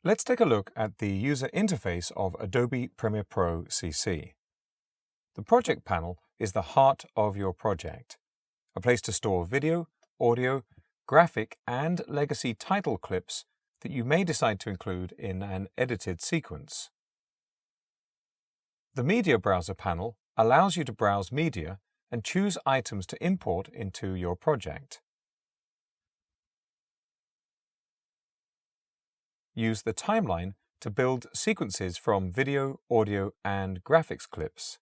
Let's take a look at the user interface of Adobe Premiere Pro CC. The project panel is the heart of your project, a place to store video, audio, graphic, and legacy title clips that you may decide to include in an edited sequence. The Media Browser panel allows you to browse media and choose items to import into your project. Use the timeline to build sequences from video, audio, and graphics clips.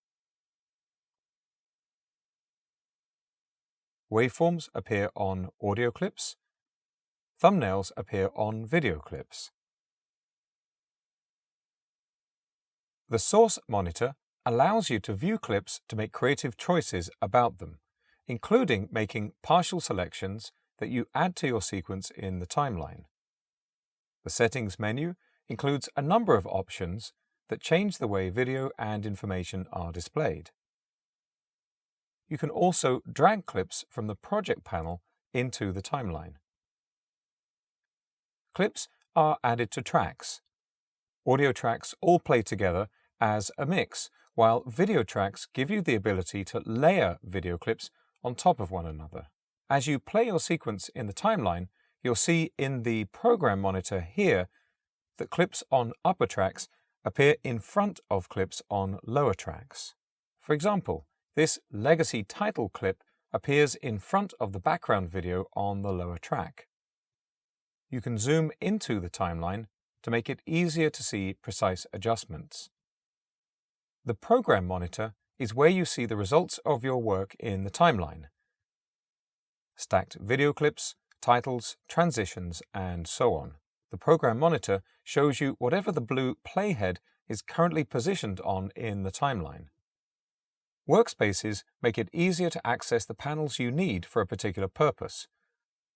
Waveforms appear on audio clips. Thumbnails appear on video clips. The source monitor allows you to view clips to make creative choices about them, including making partial selections that you add to your sequence in the timeline. The Settings menu includes a number of options that change the way video and information are displayed. You can also drag clips from the project panel into the timeline. Clips are added to tracks. Audio tracks all play together as a mix, while video tracks give you the ability to layer video clips on top of one another. As you play your sequence in the timeline, you'll see in the program monitor here that clips on upper tracks appear in front of clips on lower tracks. For example, this legacy title clip appears in front of the background video on the lower track. You can zoom into the timeline to make it easier to see precise adjustments. The program monitor is where you see the results of your work in the timeline. Stacked video clips, titles, transitions, and so on. The program monitor shows you whatever the blue playhead is currently positioned on in the timeline. Workspaces make it easier to access the panels you need for a particular purpose,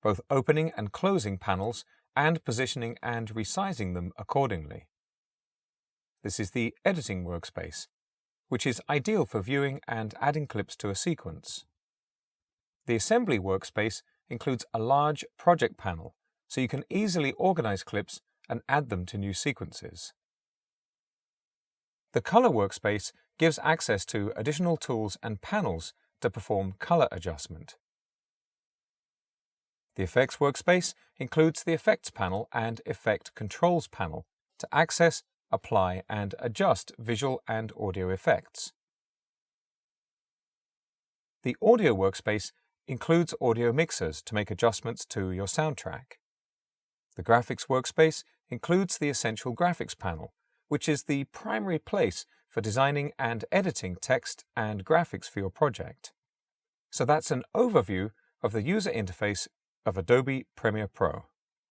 both opening and closing panels and positioning and resizing them accordingly. This is the Editing workspace, which is ideal for viewing and adding clips to a sequence. The Assembly workspace includes a large project panel, so you can easily organize clips and add them to new sequences. The Color workspace gives access to additional tools and panels to perform color adjustment. The Effects workspace includes the Effects panel and Effect Controls panel to access, apply, and adjust visual and audio effects. The Audio workspace includes audio mixers to make adjustments to your soundtrack. The Graphics workspace includes the Essential Graphics panel, which is the primary place for designing and editing text and graphics for your project. So that's an overview of the user interface of Adobe Premiere Pro.